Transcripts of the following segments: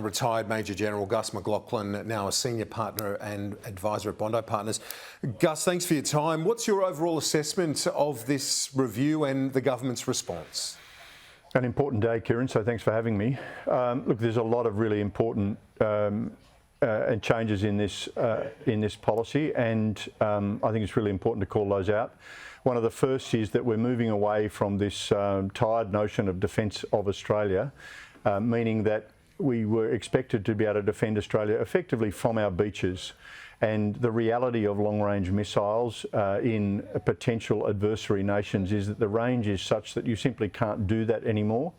Retired Major General Gus McLachlan, now a senior partner and advisor at Bondi Partners. Gus, thanks for your time. What's your overall assessment of this review and the government's response? An important day, Kieran, so thanks for having me. Look, there's a lot of really important changes in this policy, and I think it's really important to call those out. One of the first is that we're moving away from this tired notion of defence of Australia, meaning that we were expected to be able to defend Australia effectively from our beaches. And the reality of long-range missiles in potential adversary nations is that the range is such that you simply can't do that anymore.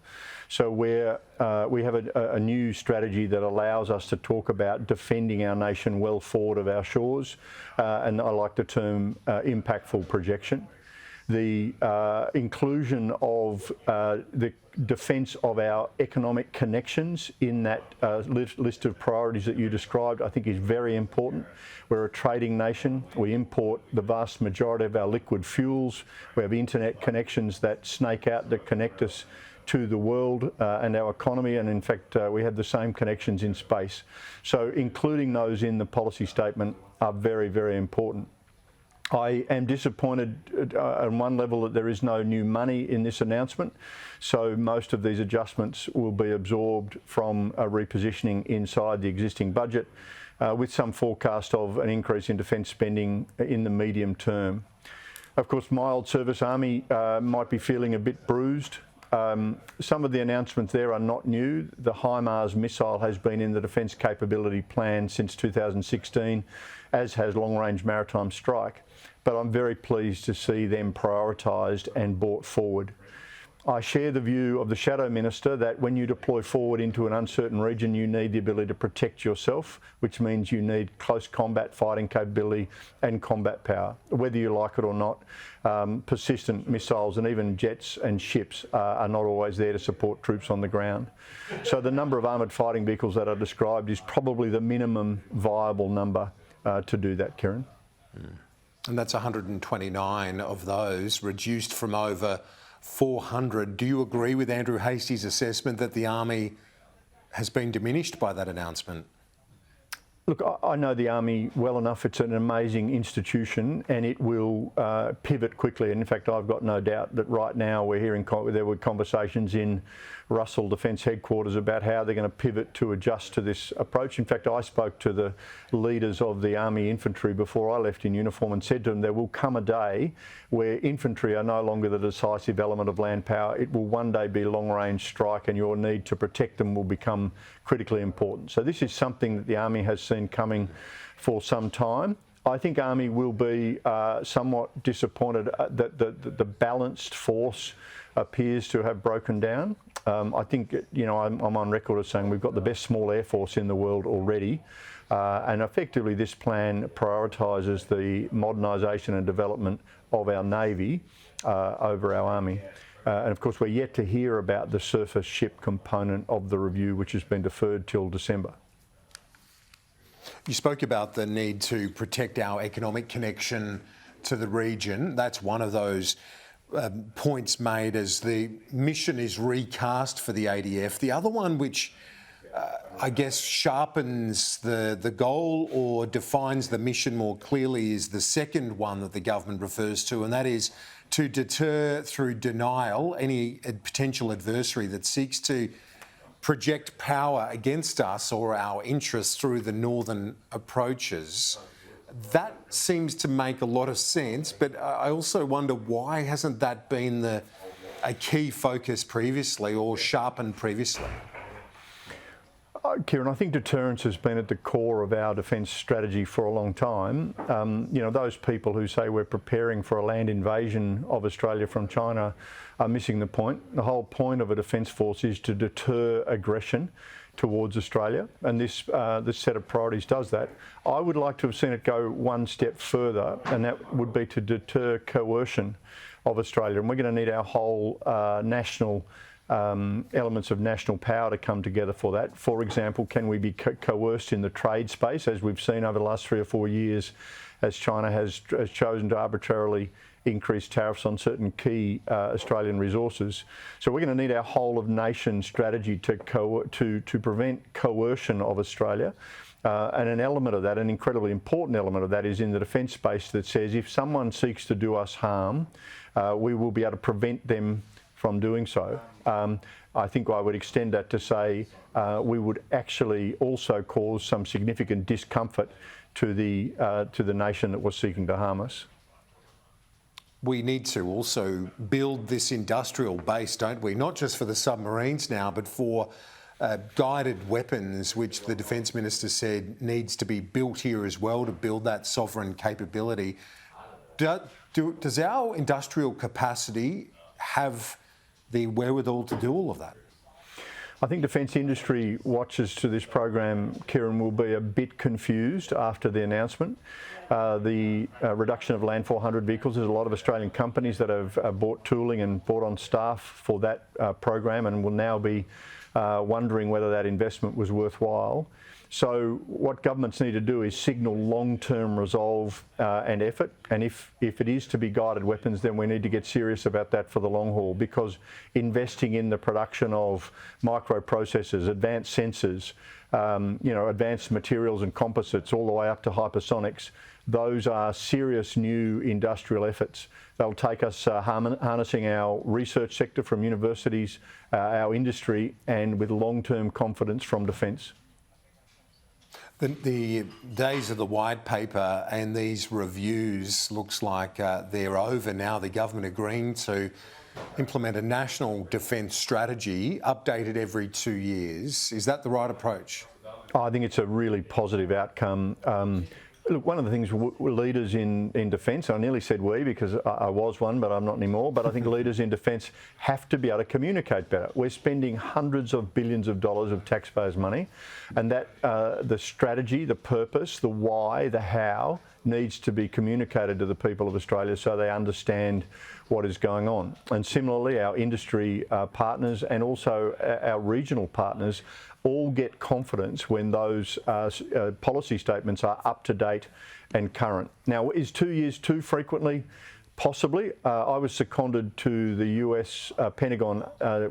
So we have a new strategy that allows us to talk about defending our nation well forward of our shores, and I like the term impactful projection. The inclusion of the defence of our economic connections in that list of priorities that you described, I think is very important. We're a trading nation. We import the vast majority of our liquid fuels. We have internet connections that snake out, that connect us to the world and our economy, and in fact we have the same connections in space. So including those in the policy statement are very, very important. I am disappointed on one level that there is no new money in this announcement, so most of these adjustments will be absorbed from a repositioning inside the existing budget, with some forecast of an increase in defence spending in the medium term. Of course, my old service army might be feeling a bit bruised. Some of the announcements there are not new. The HIMARS missile has been in the Defence Capability Plan since 2016, as has Long Range Maritime Strike. But I'm very pleased to see them prioritised and brought forward. I share the view of the Shadow Minister that when you deploy forward into an uncertain region, you need the ability to protect yourself, which means you need close combat fighting capability and combat power. Whether you like it or not, persistent missiles and even jets and ships are not always there to support troops on the ground. So the number of armoured fighting vehicles that are described is probably the minimum viable number to do that, Kieran. And that's 129 of those, reduced from over 400. Do you agree with Andrew Hastie's assessment that the Army has been diminished by that announcement? Look, I know the Army well enough. It's an amazing institution and it will pivot quickly. And in fact, I've got no doubt that right now we're hearing there were conversations in Russell Defence Headquarters about how they're going to pivot to adjust to this approach. In fact, I spoke to the leaders of the Army infantry before I left in uniform and said to them, there will come a day where infantry are no longer the decisive element of land power. It will one day be long-range strike, and your need to protect them will become critically important. So this is something that the Army has seen coming for some time. I think Army will be somewhat disappointed that the balanced force appears to have broken down. I think, you know, I'm on record as saying we've got the best small air force in the world already, and effectively this plan prioritises the modernisation and development of our Navy over our Army. And of course we're yet to hear about the surface ship component of the review, which has been deferred till December. You spoke about the need to protect our economic connection to the region. That's one of those points made as the mission is recast for the ADF. The other one, which I guess sharpens the goal or defines the mission more clearly, is the second one that the government refers to, and that is to deter through denial any potential adversary that seeks to project power against us or our interests through the northern approaches. That seems to make a lot of sense, but I also wonder, why hasn't that been a key focus previously or sharpened previously? Kieran, I think deterrence has been at the core of our defence strategy for a long time. You know, those people who say we're preparing for a land invasion of Australia from China are missing the point. The whole point of a defence force is to deter aggression towards Australia, and this set of priorities does that. I would like to have seen it go one step further, and that would be to deter coercion of Australia. And we're going to need our whole national elements of national power to come together for that. For example, can we be coerced in the trade space, as we've seen over the last 3 or 4 years, as China has chosen to arbitrarily increased tariffs on certain key Australian resources. So we're going to need our whole of nation strategy to prevent coercion of Australia. And an element of that, an incredibly important element of that, is in the defence space that says if someone seeks to do us harm, we will be able to prevent them from doing so. I think I would extend that to say we would actually also cause some significant discomfort to the nation that was seeking to harm us. We need to also build this industrial base, don't we? Not just for the submarines now, but for guided weapons, which the Defence Minister said needs to be built here as well to build that sovereign capability. Does our industrial capacity have the wherewithal to do all of that? I think defence industry watchers to this program, Kieran, will be a bit confused after the announcement. The reduction of Land 400 vehicles, there's a lot of Australian companies that have bought tooling and bought on staff for that program and will now be wondering whether that investment was worthwhile. So what governments need to do is signal long-term resolve and effort, and if it is to be guided weapons, then we need to get serious about that for the long haul, because investing in the production of microprocessors, advanced sensors, advanced materials and composites all the way up to hypersonics, those are serious new industrial efforts. They'll take us harnessing our research sector from universities, our industry, and with long-term confidence from defence. The days of the white paper and these reviews looks like they're over now. The government agreeing to implement a national defence strategy, updated every 2 years. Is that the right approach? I think it's a really positive outcome. Look, one of the things leaders in defence, I nearly said we because I was one, but I'm not anymore, but I think leaders in defence have to be able to communicate better. We're spending hundreds of billions of dollars of taxpayers' money, and that the strategy, the purpose, the why, the how needs to be communicated to the people of Australia so they understand what is going on. And similarly, our industry partners and also our regional partners all get confidence when those policy statements are up to date and current. Now, is 2 years too frequently? Possibly. I was seconded to the US Pentagon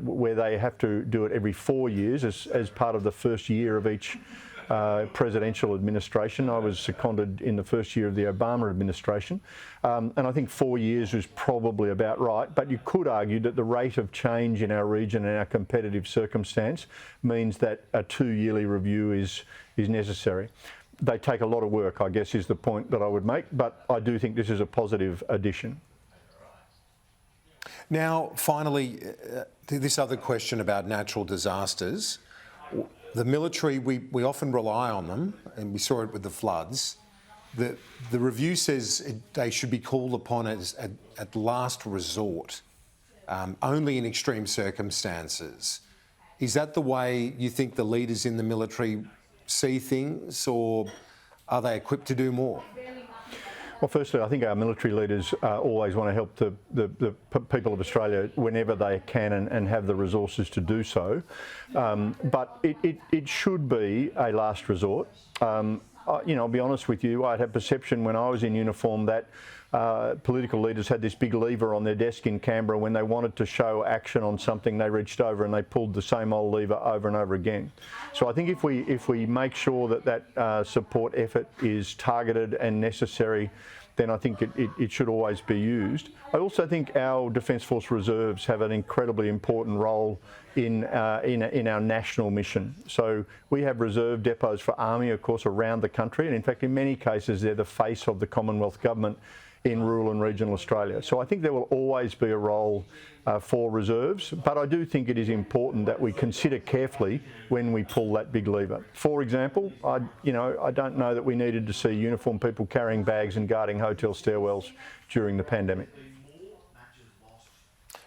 where they have to do it every 4 years as part of the first year of each presidential administration. I was seconded in the first year of the Obama administration, and I think 4 years was probably about right, but you could argue that the rate of change in our region and our competitive circumstance means that a 2-yearly review is necessary. They take a lot of work, I guess, is the point that I would make, but I do think this is a positive addition. Now, finally, this other question about natural disasters. The military, we often rely on them, and we saw it with the floods. The review says they should be called upon as at last resort, only in extreme circumstances. Is that the way you think the leaders in the military see things, or are they equipped to do more? Well, firstly, I think our military leaders always want to help the people of Australia whenever they can and have the resources to do so. But it should be a last resort. I'll be honest with you, I had perception when I was in uniform that political leaders had this big lever on their desk in Canberra. When they wanted to show action on something, they reached over and they pulled the same old lever over and over again. So I think if we make sure that support effort is targeted and necessary, then I think it should always be used. I also think our Defence Force Reserves have an incredibly important role in our national mission. So we have reserve depots for Army, of course, around the country, and in fact, in many cases, they're the face of the Commonwealth Government in rural and regional Australia. So I think there will always be a role for reserves, but I do think it is important that we consider carefully when we pull that big lever. For example, I don't know that we needed to see uniformed people carrying bags and guarding hotel stairwells during the pandemic.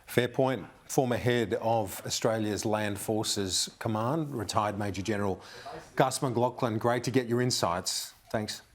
Fair point. Former head of Australia's Land Forces Command, retired Major General Gus McLachlan, great to get your insights. Thanks.